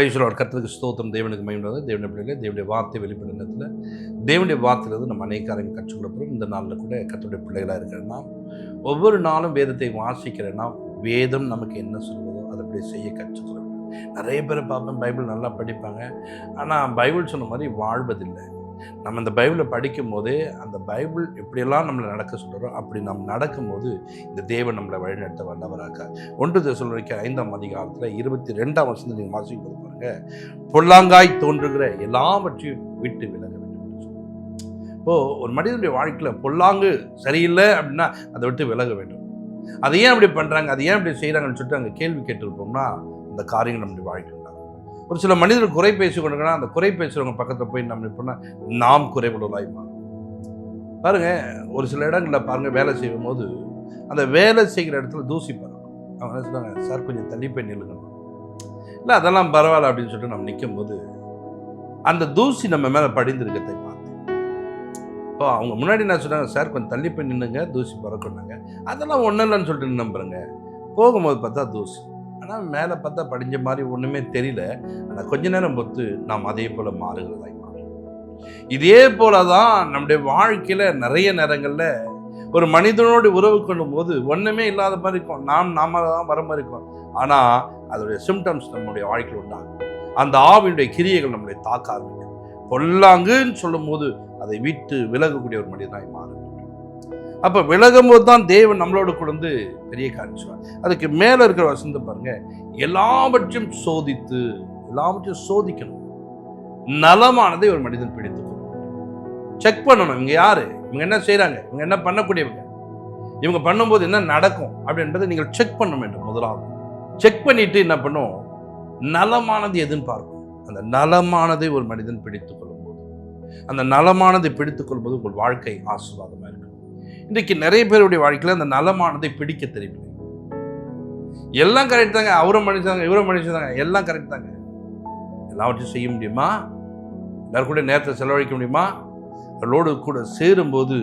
பிரைஸ்லோர் கர்த்தருக்கு ஸ்தோத்திரம். தேவனுக்கு மகிமை. தேவனுடைய பிள்ளைகளே, தேவனுடைய வார்த்தை வெளிப்படும் நேரத்தில் தேவனுடைய வார்த்தையிலிருந்து நம்ம அநேக காரியங்கள் கற்றுக்கொள்ளப்படும். இந்த நாளில் கூட கர்த்தருடைய பிள்ளைகளாக இருக்கிறனா ஒவ்வொரு நாளும் வேதத்தை வாசிக்கிறேன்னா வேதம் நமக்கு என்ன சொல்வதோ அதை அப்படியே செய்ய கற்றுக்கொள்ள வேண்டும். நிறைய பேர் பார்ப்போம், பைபிள் நல்லா படிப்பாங்க, ஆனால் பைபிள் சொன்ன மாதிரி வாழ்வதில்லை. நம்ம இந்த பைபிளை படிக்கும் போதே அந்த பைபிள் எப்படியெல்லாம் நம்மளை நடக்க சொல்கிறோம் அப்படி நம்ம நடக்கும்போது இந்த தேவன் நம்மளை வழிநடத்த வல்லவராக. 1 தெசலோனிக்கேயர் 5ஆம் அதிகாரத்தில் 22ஆம் வசனத்தை நீங்கள் வாசிக்கும் போது பாருங்கள், பொல்லாங்காய் தோன்றுகிற எல்லாவற்றையும் விட்டு விலக வேண்டும் என்று சொல்லுவோம். இப்போது ஒரு மனிதனுடைய வாழ்க்கையில் பொல்லாங்கு சரியில்லை அப்படின்னா அதை விட்டு விலக வேண்டும். அதை ஏன் அப்படி பண்ணுறாங்க, அதை ஏன் அப்படி செய்கிறாங்கன்னு சொல்லிட்டு அங்கே கேள்வி கேட்டிருப்போம்னா அந்த காரியங்கள் நம்முடைய வாழ்க்கை. ஒரு சில மனிதர்கள் குறை பேசி கொண்டிருக்கா, அந்த குறை பேசுகிறவங்க பக்கத்தில் போய் நம்ம இப்போனா நாம் குறைவுள்ளவர்களாய் மாறும். பாருங்கள், ஒரு சில இடங்களில் பாருங்கள், வேலை செய்யும் போது அந்த வேலை செய்கிற இடத்துல தூசி பறக்கும். அவங்க என்ன சொல்லுவாங்க, சார் கொஞ்சம் தள்ளி போய் நில்லுங்கணும். இல்லை அதெல்லாம் பரவாயில்ல அப்படின்னு சொல்லிட்டு நம்ம நிற்கும் போது அந்த தூசி நம்ம மேலே படிந்திருக்கத்தை பார்த்து இப்போ அவங்க முன்னாடி என்ன சொன்னாங்க, சார் கொஞ்சம் தள்ளி போய் நின்றுங்க, தூசி பறக்குனாங்க. அதெல்லாம் ஒன்றும் இல்லைன்னு சொல்லிட்டு நின்றுங்க. போகும்போது பார்த்தா தூசி, ஆனால் மேலே பார்த்தா படிஞ்ச மாதிரி ஒன்றுமே தெரியல. ஆனால் கொஞ்ச நேரம் பொறுத்து நாம் அதே போல் மாறுகிறதாய் மாறும். இதே போல தான் நம்முடைய வாழ்க்கையில் நிறைய நேரங்களில் ஒரு மனிதனோடு உறவு கொள்ளும் போது ஒன்றுமே இல்லாத மாதிரி இருக்கும், நாம தான் வர மாதிரி இருக்கும். ஆனால் அதோடைய சிம்டம்ஸ் நம்முடைய வாழ்க்கையில் உண்டாகும். அந்த ஆவியுடைய கிரியைகள் நம்மளை தாக்க ஆரம்பிக்கும். பொல்லாங்குன்னு சொல்லும் போது அதை விட்டு விலகக்கூடிய ஒரு மனிதனாய் மாறும். அப்போ விலகும் போது தான் தேவன் நம்மளோட கொண்டு பெரிய காரியம் சொல்லுவார். அதுக்கு மேலே இருக்கிற வசந்த பாருங்க, எல்லாவற்றையும் சோதித்து, எல்லாவற்றையும் சோதிக்கணும். நலமானதை ஒரு மனிதன் பிடித்துக்கணும். செக் பண்ணணும், இவங்க யாரு, இவங்க என்ன செய்யறாங்க, இவங்க என்ன பண்ணக்கூடியவங்க, இவங்க பண்ணும்போது என்ன நடக்கும் அப்படின்றத நீங்கள் செக் பண்ண வேண்டும். முதலாவது செக் பண்ணிட்டு என்ன பண்ணும், நலமானது எதுன்னு பார்க்கணும். அந்த நலமானதை ஒரு மனிதன் பிடித்துக் கொள்ளும் போது, அந்த நலமானதை பிடித்துக் கொள்ளும்போது உங்கள் வாழ்க்கை ஆசீர்வாதமாக இருக்கும். இன்றைக்கு நிறைய பேருடைய வாழ்க்கையில் அந்த நலமானதை பிடிக்க தெரியவில்லை. எல்லாம் கரெக்ட் தாங்க, அவரும் மனுஷாங்க, இவரும் மனுஷதாங்க, எல்லாம் கரெக்ட் தாங்க. எல்லாவற்றையும் செய்ய முடியுமா, எல்லாரும் கூட நேரத்தை செலவழிக்க முடியுமா? அவர்களோடு கூட சேரும்போது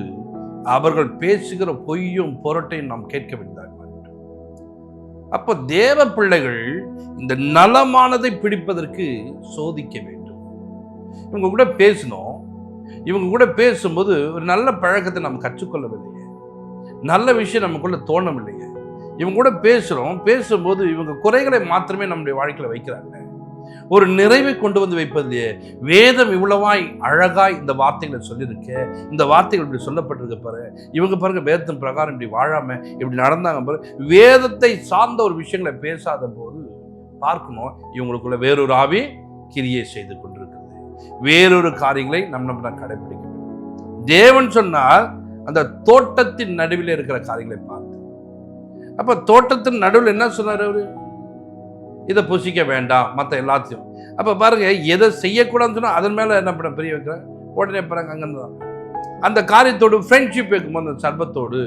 அவர்கள் பேசுகிற பொய்யும் பொருட்டையும் நாம் கேட்க வேண்டியதாக. அப்போ தேவ பிள்ளைகள் இந்த நலமானதை பிடிப்பதற்கு சோதிக்க வேண்டும். இவங்க கூட பேசணும். இவங்க கூட பேசும்போது ஒரு நல்ல பழக்கத்தை நம்ம கற்றுக்கொள்ளவில்லையே, நல்ல விஷயம் நமக்குள்ள தோணவில்லையே. இவங்க கூட பேசும்போது இவங்க குறைகளை மாத்திரமே நம்முடைய வாழ்க்கையில் வைக்கிறாங்க, ஒரு நிறைவை கொண்டு வந்து வைப்பதில்லையே. வேதம் இவ்வளவாய் அழகாய் இந்த வார்த்தைகளை சொல்லியிருக்க, இந்த வார்த்தைகள் இப்படி சொல்லப்பட்டிருக்க பாரு, இவங்க பாருங்க வேதத்தின் பிரகாரம் இப்படி வாழாம இப்படி நடந்தாங்க பாரு. வேதத்தை சார்ந்த ஒரு விஷயங்களை பேசாத போது பார்க்கணும், இவங்களுக்குள்ள வேறொரு ஆவி கிரியை செய்து கொண்டிருக்கிறது, வேறொரு காரியங்களை நம்ம கடைபிடிக்க வேண்டும். தேவன் சொன்னால் அந்த தோட்டத்தின் நடுவில் இருக்கிற காரியங்களை பார்த்து, அப்ப தோட்டத்தின் நடுவில் என்ன சொன்னார் அவரு, இதை புசிக்க வேண்டாம் மற்ற எல்லாத்தையும். அப்ப பாருங்க, எதை செய்யக்கூடாதுன்னு சொன்னா அதன் மேல என்ன பண்ண பெரிய வைக்கிற உடனே பாருங்க, அங்கிருந்து அந்த காரியத்தோடு ஃப்ரெண்ட்ஷிப் வைக்கும்போது அந்த சர்பத்தோடு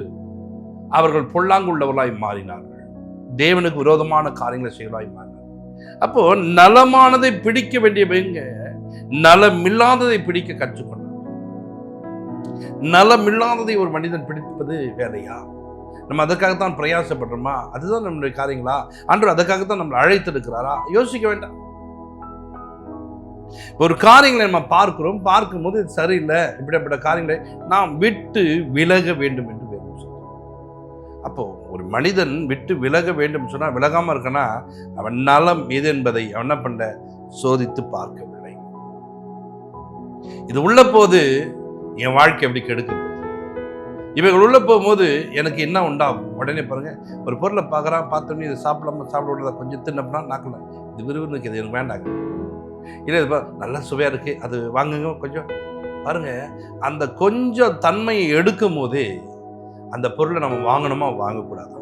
அவர்கள் பொல்லாங்குள்ளவர்களாய் மாறினார்கள், தேவனுக்கு விரோதமான காரியங்களை செய்வதாய் மாறினார்கள். அப்போ நலமானதை பிடிக்க வேண்டியவங்க நலமில்லாததை பிடிக்க கற்றுக்கொண்டார். நலமில்லாததை ஒரு மனிதன் பிடிப்பது வேலையா? நம்ம அதற்காகத்தான் பிரயாசப்படுறோமா? அதுதான் நம்முடைய காரியங்களா? ஆண்டவர் அதற்காகத்தான் நம்மளை அழைத்திருக்கிறாரா? யோசிக்க வேண்டாம். ஒரு காரியங்களை நம்ம பார்க்கும்போது இது சரியில்லை, இப்படிப்பட்ட காரியங்களை நாம் விட்டு விலக வேண்டும் என்று வேதம் சொல்றோம். அப்போ ஒரு மனிதன் விட்டு விலக வேண்டும் சொன்னா, விலகாம இருக்கனா அவன் நலம் எது என்பதை அவன் என்ன பண்ண சோதித்து பார்க்கவில்லை. இது உள்ள போது என் வாழ்க்கை எப்படி கெடுக்க போகுது, இவைகள் உள்ள போகும்போது எனக்கு என்ன உண்டாகும்? உடனே பாருங்க, ஒரு பொருளை பார்த்தோன்னே இதை சாப்பிட விடுறதா, கொஞ்சம் தின்னப்பனா நாக்கல, இது விறுவிறுக்கு, இது எனக்கு வேண்டாங்க, இல்லை இது நல்லா சுவையா இருக்கு, அது வாங்குங்க கொஞ்சம். பாருங்க, அந்த கொஞ்சம் தன்மையை எடுக்கும் போதே அந்த பொருளை நம்ம வாங்கணுமா வாங்கக்கூடாதா,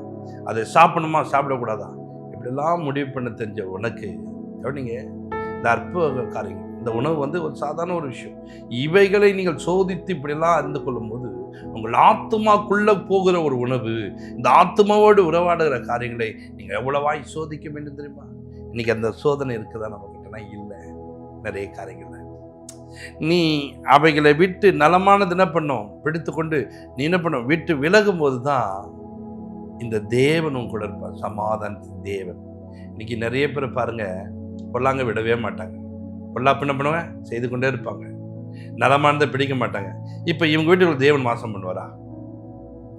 அதை சாப்பிடணுமா சாப்பிடக்கூடாதா, இப்படிலாம் முடிவு பண்ண தெரிஞ்ச உனக்கு கவனிங்க, இந்த அற்புத காரியங்கள், இந்த உணவு ஒரு சாதாரண ஒரு விஷயம். இவைகளை நீங்கள் சோதித்து இப்படிலாம் அறிந்து கொள்ளும் போது உங்கள் ஆத்மாக்குள்ள போகிற ஒரு உணவு, இந்த ஆத்மாவோடு உறவாடுகிற காரியங்களை நீங்கள் எவ்வளவாய் சோதிக்க வேண்டும் தெரியுமா? இன்னைக்கு அந்த சோதனை இருக்குதா நம்ம கிட்டனா? இல்லை. நிறைய காரியங்கள் நீ அவைகளை விட்டு நலமானது என்ன பண்ணும் பிடித்து கொண்டு நீ என்ன பண்ணும் விட்டு விலகும் போது தான் இந்த தேவனும் கூட இருப்பார், சமாதானத்தின் தேவன். இன்னைக்கு நிறைய பேர் பாருங்க, பொல்லாங்க விடவே மாட்டாங்க. பொல்லாப்பு என்ன பண்ணுவாங்க? செய்து கொண்டே இருப்பாங்க. நலமானதை பிடிக்க மாட்டாங்க. இப்போ இவங்க வீட்டுக்குள்ள தேவன் வாசம் பண்ணுவாரா?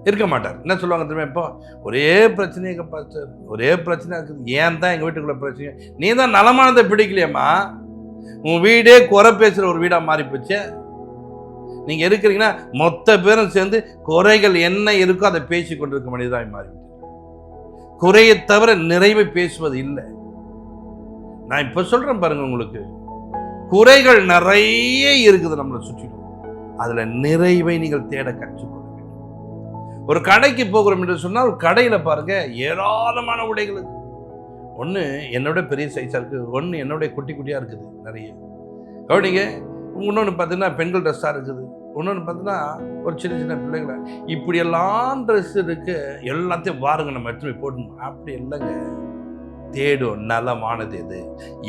இருக்க மாட்டார். என்ன சொல்லுவாங்க தெரியுமா? இப்போ ஒரே பிரச்சனையை பாஸ்டர், ஒரே பிரச்சனை இருக்குது, ஏன் தான் எங்கள் வீட்டுக்குள்ள பிரச்சனை? நீ தான் நலமானதை பிடிக்கலையம்மா, உன் வீடே குறை பேசுகிற ஒரு வீடாக மாறி போச்சு. நீங்கள் இருக்கிறீங்கன்னா மொத்த பேரும் சேர்ந்து குறைகள் என்ன இருக்கோ அதை பேசி கொண்டிருக்க மனிதராக மாறிவிட்டு, குறையை தவிர நிறைவை பேசுவது இல்லை. நான் இப்போ சொல்கிறேன் பாருங்க, உங்களுக்கு குறைகள் நிறைய இருக்குது நம்மளை சுற்றிலும். அதில் நிறைவை நீங்கள் தேட கற்றுக்கொள்ள வேண்டும். ஒரு கடைக்கு போகிறோம் என்று சொன்னால் கடையில் பாருங்க ஏராளமான உடைகள் இருக்குது. ஒன்று என்னோட பெரிய சைஸாக இருக்குது, ஒன்று என்னோட குட்டி குட்டியாக இருக்குது நிறைய. கவனிங்க, இன்னொன்று பார்த்தீங்கன்னா பெண்கள் ட்ரெஸ்ஸாக இருக்குது, இன்னொன்று பார்த்தீங்கன்னா ஒரு சின்ன சின்ன பிள்ளைகளை, இப்படியெல்லாம் ட்ரெஸ் இருக்கு. எல்லாத்தையும் பாருங்க நம்ம எடுத்து போய் போடணும். அப்படி இல்லைங்க. தேடும் நலமானது எது,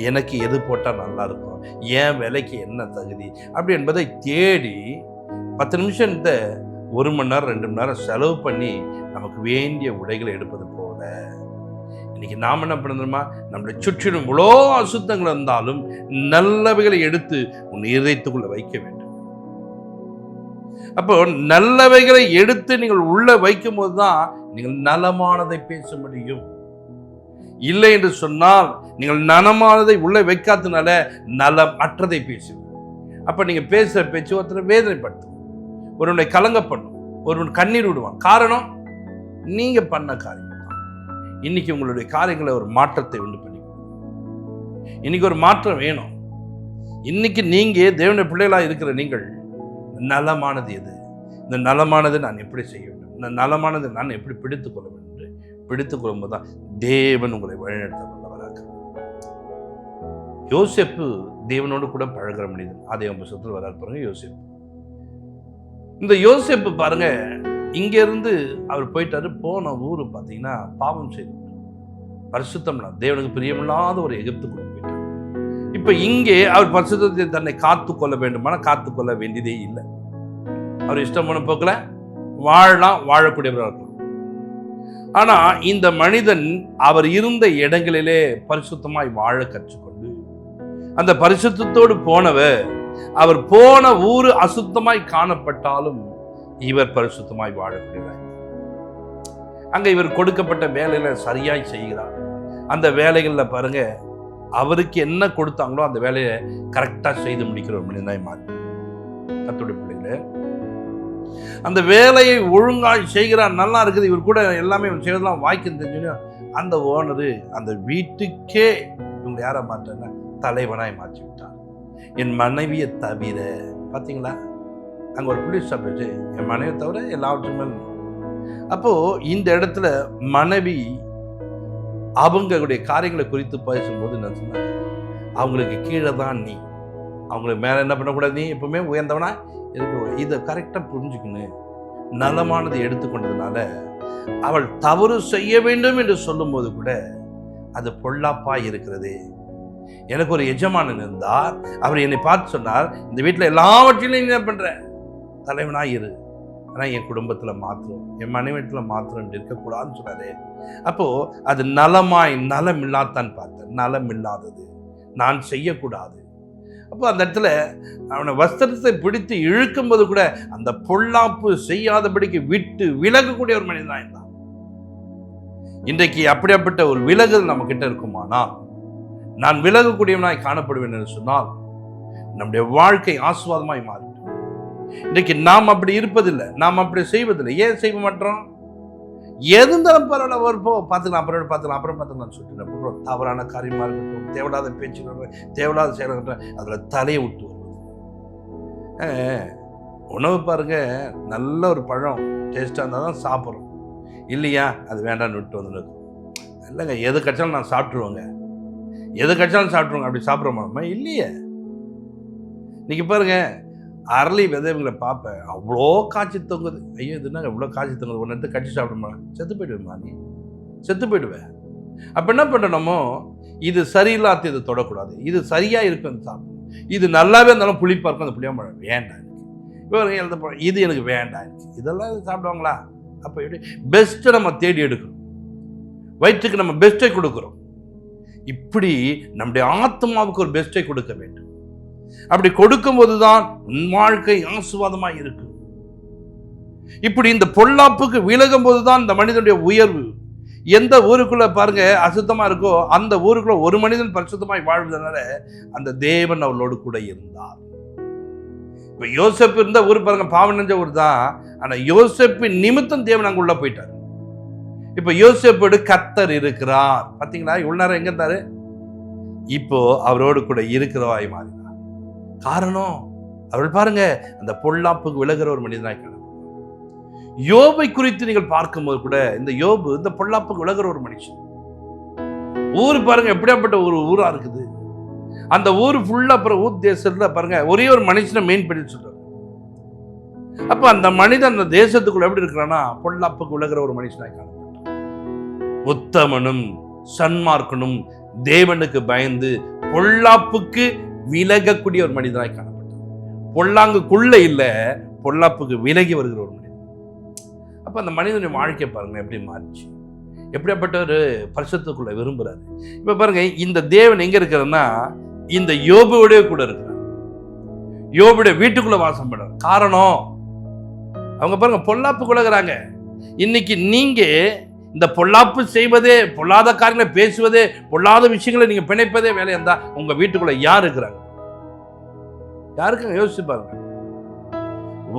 எனக்கு எது போட்டால் நல்லா இருக்கும், என் விலைக்கு என்ன தகுதி அப்படி என்பதை தேடி 10 நிமிஷம் 1 மணி நேரம் 2 மணி நேரம் செலவு பண்ணி நமக்கு வேண்டிய உடைகளை எடுப்பது போல இன்னைக்கு நாம் என்ன பண்ணுறோமா, நம்மளை சுற்றிலும் இவ்வளோ அசுத்தங்கள் இருந்தாலும் நல்லவைகளை எடுத்து உன் இதயத்துக்குள்ள வைக்க வேண்டும். அப்போ நல்லவைகளை எடுத்து நீங்கள் உள்ள வைக்கும் போது தான் நீங்கள் நலமானதை பேச முடியும். இல்லை என்று சொன்னால் நீங்கள் நலமானதை உள்ள வைக்காதனால நலம் அற்றதை பேசுவீங்க. அப்ப நீங்க பேசுற பேச்சு ஒருத்தரை வேதனைப்படுத்தும், ஒருவனை கலங்க பண்ணும், ஒருவன் கண்ணீர் விடுவான். காரணம் நீங்க பண்ண காரியம் தான். இன்னைக்கு உங்களுடைய காரியங்களை ஒரு மாற்றத்தை உண்டு பண்ணி, இன்னைக்கு ஒரு மாற்றம் வேணும். இன்னைக்கு நீங்க தேவனுடைய பிள்ளைகளாக இருக்கிற நீங்கள் நலமானது எது, இந்த நலமானது நான் எப்படி செய்ய வேண்டும், இந்த நலமானது நான் எப்படி பிடித்துக் கொள்ள வேண்டும் என்று பிடித்துக் கொள்ளும்போது தான் தேவன் உங்களை வழிநடத்த வல்லவராக. யோசேப்பு தேவனோடு கூட பழகிற மனிதன். ஆதியாகம புத்தகத்தில் வரார் பாருங்க யோசேப்பு. இந்த யோசேப்பு பாருங்க, இங்க இருந்து அவர் போயிட்டாரு. போன ஊரு பார்த்தீங்கன்னா பாவம் செய்து பரிசுத்தம் தேவனுக்கு பிரியமில்லாத ஒரு எகிப்துக்குள்ள போயிட்டார். இப்ப இங்கே அவர் பரிசுத்தத்தை தன்னை காத்து கொள்ள வேண்டுமான காத்துக்கொள்ள வேண்டியதே இல்லை. அவர் இஷ்டம் போன போக்கில் வாழலாம், வாழக்கூடியவராக இருக்கலாம். ஆனா இந்த மனிதன் அவர் இருந்த இடங்களிலே பரிசுத்தமாய் வாழ கற்றுக்கொண்டு அந்த பரிசுத்தத்தோடு போனவர், அவர் போன ஊரு அசுத்தமாய் காணப்பட்டாலும் இவர் பரிசுத்தமாய் வாழக்கூடியவர். அங்க இவர் கொடுக்கப்பட்ட வேலையில சரியாய் செய்கிறார். அந்த வேலைகள்ல பாருங்க, அவருக்கு என்ன கொடுத்தாங்களோ அந்த வேலையை கரெக்டா செய்து முடிக்கிற ஒரு மனிதனாய் மாறி கர்த்தருடைய பிள்ளைகளே, அந்த வேலையை ஒழுங்காய் செய்கிறார். நல்லா இருக்குது, இவர் கூட எல்லாமே செய்யறதுலாம் வாய்க்கு தெரிஞ்சு அந்த ஓனரு அந்த வீட்டுக்கே இவங்க யாரை மாற்றேன்னா தலைவனாய் மாற்றி விட்டார். என் மனைவியை தவிர, பார்த்தீங்களா அங்கே ஒரு புலிஸ் ஸ்டாப் வச்சு என் மனைவியை தவிர எல்லாவற்றுமே. அப்போ இந்த இடத்துல மனைவி அவங்களுடைய காரியங்களை குறித்து பேசும்போது என்ன சொன்னா, அவங்களுக்கு கீழே தான் நீ, அவங்களுக்கு மேலே என்ன பண்ணக்கூடாது, நீ எப்பவுமே உயர்ந்தவனா இருக்க. இதை கரெக்டாக புரிஞ்சுக்கணும். நலமானதை எடுத்துக்கொண்டதுனால அவள் தவறு செய்ய வேண்டும் என்று சொல்லும்போது கூட அது பொல்லாப்பா இருக்கிறது. எனக்கு ஒரு எஜமானன் இருந்தார், அவர் என்னை பார்த்து சொன்னார், இந்த வீட்டில் எல்லாவற்றிலும் என்ன பண்ற, தலைவனாக இரு, ஆனால் என் குடும்பத்தில் மாத்திரம், என் மனைவியத்தில் மாத்திரம் இருக்கக்கூடாதுன்னு சொன்னாரு. அப்போ அது நலமாய் நலம் இல்லாதான் பார்த்தேன், நலம் இல்லாதது நான் செய்யக்கூடாது. அப்போ அந்த இடத்துல அவனை வஸ்திரத்தை பிடித்து இழுக்கும்போது கூட அந்த பொல்லாப்பு செய்யாதபடிக்கு விட்டு விலகக்கூடிய ஒரு மனிதன் தான் இருந்தான். இன்றைக்கு அப்படிப்பட்ட ஒரு விலகுதல் நம்ம கிட்ட இருக்குமானா, நான் விலகக்கூடியவனாய் காணப்படுவேன் என்று சொன்னால் நம்முடைய வாழ்க்கை ஆசுவாதமாய் மாறிவிடும். இன்றைக்கு நாம் அப்படி இருப்பதில்லை, நாம் அப்படி செய்வதில்லை. ஏன் செய்ய மாட்டோம்? எது இருந்தாலும் பரவாயில்ல, ஒரு பார்த்துக்கலாம், அப்புறம் பார்த்துக்கலாம் சொல்லிட்டு தவறான காரியமாக இருக்கட்டும், தேவையில்லாத பேச்சுகள், தேவையில்லாத செயல்கள், அதில் தலையை விட்டு வருவது. உணவு பாருங்க, நல்ல ஒரு பழம் டேஸ்டாக இருந்தால் தான் சாப்பிட்றோம், இல்லையா அது வேண்டாம்னு விட்டு வந்துடும். இல்லைங்க, எது கட்சாலும் நான் சாப்பிட்ருவேங்க, எது கட்சாலும் சாப்பிட்ருவோங்க. அப்படி சாப்பிட்றோமா? இல்லையே. இன்னைக்கு பாருங்க, அரளி விதைகளை பார்ப்பேன், அவ்வளோ காய்ச்சி தொங்குது. ஐயோ இது என்ன இவ்வளோ காய்ச்சி தொங்குது, ஒன்று எடுத்து கட்சி சாப்பிடுமா, செத்து போயிடுவேம்மா, நீ செத்து போயிடுவேன். அப்போ என்ன பண்ணணுமோ, இது சரியில்லாத இதை தொடக்கூடாது, இது சரியாக இருக்கும் சாப்பிடணும், இது நல்லாவே இருந்தாலும் புளிப்பாக இருக்கும், அந்த புளியாம்பழம் வேண்டாம் எனக்கு, இவங்க எழுத பழம் இது எனக்கு வேண்டாம் எனக்கு, இதெல்லாம் சாப்பிடுவாங்களா? அப்போ எப்படி பெஸ்ட்டை நம்ம தேடி எடுக்கிறோம், வயிற்றுக்கு நம்ம பெஸ்ட்டை கொடுக்குறோம். இப்படி நம்முடைய ஆத்மாவுக்கு ஒரு பெஸ்டை கொடுக்க வேண்டும். அப்படி கொடுக்கும் போதுதான் உன் வாழ்க்கை ஆசீர்வாதமாய் இருக்கும். இப்படி இந்த பொல்லாப்புக்கு விலகும் போதுதான் இந்த மனிதனுடைய உயர்வு. எந்த ஊருக்குள்ள பாருங்க அசுத்தமா இருக்கோ அந்த ஊருக்குள்ள ஒரு மனிதன் பரிசுத்தமாய் வாழ்வதனால அந்த தேவன் அவளோடு கூட இருந்தார். இப்ப யோசேப்பு இருந்த ஊர் பாருங்க பாவம் நினைஞ்ச ஊர் தான். ஆனா யோசேப்பின் நிமித்தம் தேவன் அங்க உள்ள போயிட்டார். இப்ப யோசேப்போடு கர்த்தர் இருக்கிறார். பாத்தீங்களா, இவ்வளவு நேரம் எங்க இருந்தாரு, இப்போ அவரோடு கூட இருக்கிறவாய் மாறினார். காரணம் அவர்கள் பாருங்க அந்த பொல்லாப்புக்கு விலகிற ஒரு மனிதனாய் காணப்பட்டார். யோபை குறித்து நீங்கள் பார்க்கும்போது கூட இந்த யோபு இந்த பொல்லாப்புக்கு விலகிற ஒரு மனுஷன். ஊர் பாருங்க எப்படியாப்பட்ட ஒரு ஊரா இருக்குது. அந்த ஊர் ஃபுல்லா அப்புறம் ஊர் தேசத்துல பாருங்க ஒரே ஒரு மனுஷனை மெயின் பண்ணி சொல்றாரு. அப்ப அந்த மனிதன் அந்த தேசத்துக்குள்ள எப்படி இருக்கிறான்னா பொல்லாப்புக்கு விலகிற ஒரு மனுஷனாய் காணப்பட்டார். உத்தமனும் சன்மார்க்கனும் தேவனுக்கு பயந்து பொல்லாப்புக்கு விலகக்கூடிய ஒரு மனிதனாய் காணப்பட்டார். பொல்லாங்குக்குள்ள இல்ல, பொல்லாப்புக்கு விலகி வருகிற ஒரு மனிதன். அப்ப அந்த மனிதனுடைய வாழ்க்கை பாருங்க எப்படி மாறிச்சு, எப்படியாப்பட்ட ஒரு பரிசுத்தத்துக்குள்ள விரும்புறாரு. இப்ப பாருங்க இந்த தேவன் எங்க இருக்கிறன்னா இந்த யோபுவோட கூட இருக்கிறார். யோபுடைய வீட்டுக்குள்ள வாசம் பண்றார். காரணம் அவங்க பாருங்க பொல்லாப்புக்குள்ளகிறாங்க. இன்னைக்கு நீங்க இந்த பொல்லாப்பு செய்வதே, பொல்லாத காரியங்களை பேசுவதே, பொல்லாத விஷயங்களை நீங்க பிணைப்பதே வேலையா இருந்தா உங்க வீட்டுக்குள்ள யார் இருக்கிறாங்க? யாருக்குங்க யோசிச்சு பாருங்க.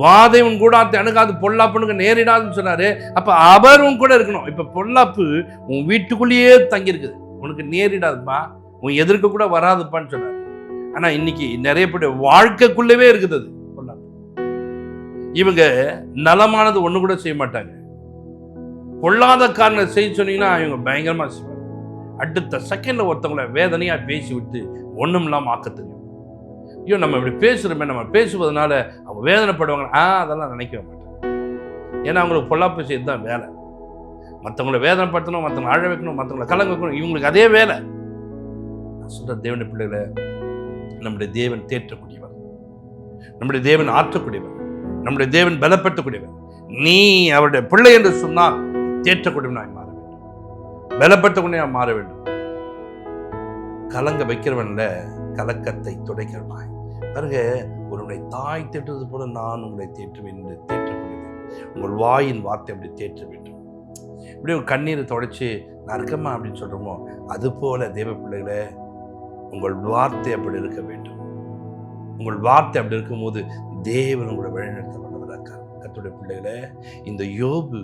வாதைவன் கூட அணுகாது பொல்லாப்புனுக்கு நேரிடாதுன்னு சொன்னாரு. அப்ப அவரும் கூட இருக்கணும். இப்ப பொல்லாப்பு உன் வீட்டுக்குள்ளேயே தங்கி இருக்குது, உனக்கு நேரிடாதுப்பா, உன் எதிர்க்க கூட வராதுப்பான்னு சொன்னாரு. ஆனா இன்னைக்கு நிறைய பேருடைய வாழ்க்கைக்குள்ளவே இருக்குது அது பொல்லாப்பு. இவங்க நலமானது ஒண்ணு கூட செய்ய மாட்டாங்க. பொல்லாத காரணம் செய்ய சொன்னீங்கன்னா இவங்க பயங்கரமா செய்வாங்க. அடுத்த செகண்ட்ல ஒருத்தவங்களை வேதனையா பேசி விட்டு ஒண்ணும் இல்லாம ஆக்க தெரியும். ஐயோ நம்ம இப்படி பேசுறோமே, நம்ம பேசுவதனால அவங்க வேதனைப்படுவாங்க. அதெல்லாம் நினைக்கவே மாட்டாங்க. ஏன்னா அவங்களுக்கு பொல்லாப்பு செய்யறது தான் வேலை. மற்றவங்களை வேதனைப்படுத்தணும், மற்றவங்களை அழ வைக்கணும், மற்றவங்களை கலங்க வைக்கணும், இவங்களுக்கு அதே வேலை. நான் சொல்ற தேவனுடைய பிள்ளைகளை, நம்முடைய தேவன் தேற்றக்கூடியவர், நம்முடைய தேவன் ஆற்றக்கூடியவர், நம்முடைய தேவன் பலப்படுத்தக்கூடியவர். நீ அவருடைய பிள்ளை என்று சொன்னால் தேற்றக்கூடியவனாய் மாற வேண்டும், பலப்படுத்தக்கூடியவனாய் மாற வேண்டும். கலங்க வைக்கிறவன்ல கலக்கத்தை துடைக்கிறவனாய் பாருங்க. உன்னுடைய தாய் தேற்றுவது போல நான் உங்களை தேற்றுவேன் என்று தேற்றக்கூடியது. உங்கள் வாயின் வார்த்தை அப்படி தேற்ற வேண்டும். இப்படி ஒரு கண்ணீரை தொடச்சி நான் இருக்கமா அப்படின்னு சொல்றோமோ அது போல தேவ பிள்ளைகளே உங்கள் வார்த்தை அப்படி இருக்க வேண்டும். உங்கள் வார்த்தை அப்படி இருக்கும்போது தேவன் உங்களை வழிநடத்த வல்லவராக. கர்த்தருடைய பிள்ளைகளே, இந்த யோபு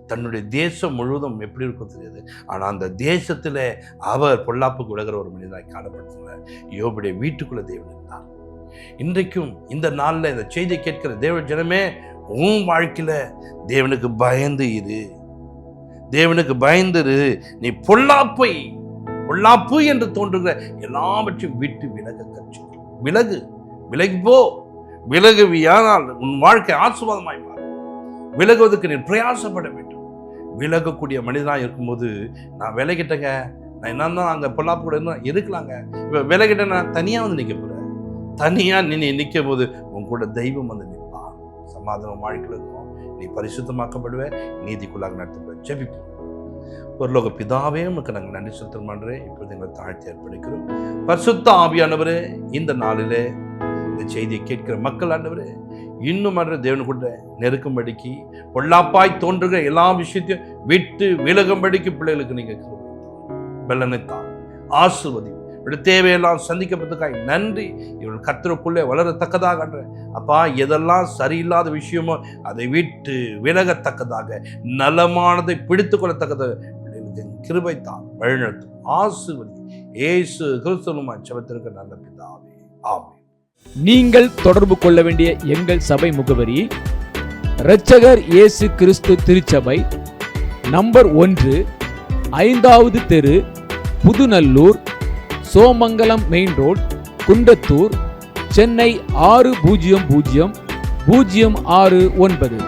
தன்னுடைய தேசம் முழுவதும் எப்படி இருக்கும் தெரியாது. ஆனா அந்த தேசத்துல அவர் பொல்லாப்புக்கு விலகிற ஒரு மனிதனாய் காணப்படுத்தினார். யோபுடைய வீட்டுக்குள்ள தேவன் இருந்தார். இன்றைக்கும் இந்த நாள்ல இந்த செய்தியை கேட்கிற தேவ ஜனமே, உன் வாழ்க்கையில தேவனுக்கு பயந்து இரு, தேவனுக்கு பயந்துரு. நீ பொல்லாப்பு என்று தோன்றுகிற எல்லாவற்றையும் விட்டு விலக கற்று விலகி போ. விலகுவியானால் உன் வாழ்க்கை ஆசீர்வாதமாய் மாறும். விலகுவதற்கு நீ பிரயாசப்பட வேண்டும். விலகக்கூடிய மனிதனாக இருக்கும்போது நான் விலகிட்டேங்க, நான் என்னன்னா அங்கே பொல்லாப்பு கூட இருந்தால் இருக்கலாங்க, இப்போ விலகிட்ட நான் தனியாக வந்து நிற்க போகிறேன். தனியாக நீ நிற்கும் போது உன் கூட தெய்வம் வந்து நிற்பா. சமாதானம் வாழ்க்கையில் இருக்கும். நீ பரிசுத்தமாக்கப்படுவே, நீதிக்குள்ளாக நடத்தப்படுவ. ஜெபிப்போம். பரலோக பிதாவே, உமக்கு நாங்கள் நன்றி செலுத்தல் பண்ணுறேன். இப்பொழுது எங்களை தாழ்த்தி அர்ப்பணிக்கிறோம். பரிசுத்த ஆவியானவரே, இந்த நாளிலே இந்த செய்தியை கேட்கிற மக்கள் ஆண்டவரே, இன்னும் தேவனு கூட நெருக்கும்படிக்கு, பொல்லாப்பாய் தோன்றுகிற எல்லா விஷயத்தையும் விட்டு விலகும்படிக்கு பிள்ளைகளுக்கு நீங்க பலனைத்தான் ஆசீர்வதி. தேவையெல்லாம் சந்திக்கப்பட்டதுக்காய் நன்றி. இவர்கள் கர்த்தருக்குள்ளே வளரத்தக்கதாக அப்பா, எதெல்லாம் சரியில்லாத விஷயமோ அதை விட்டு விலகத்தக்கதாக, நலமானதை பிடித்துக் கொள்ளத்தக்கதாக பிள்ளைகளுக்கு கிருபைத்தான் வழிநடத்தும். ஆசீர்வதி. இயேசு கிறிஸ்துவின் ஜெபத்திற்கு நல்ல பிதாவே, ஆமென். நீங்கள் தொடர்பு கொள்ள வேண்டிய எங்கள் சபை முகவரி: இரட்சகர் இயேசு கிறிஸ்து திருச்சபை, நம்பர் 1, 5வது தெரு, புதுநல்லூர், சோமங்கலம் மெயின் ரோட், குண்டத்தூர், சென்னை 600009.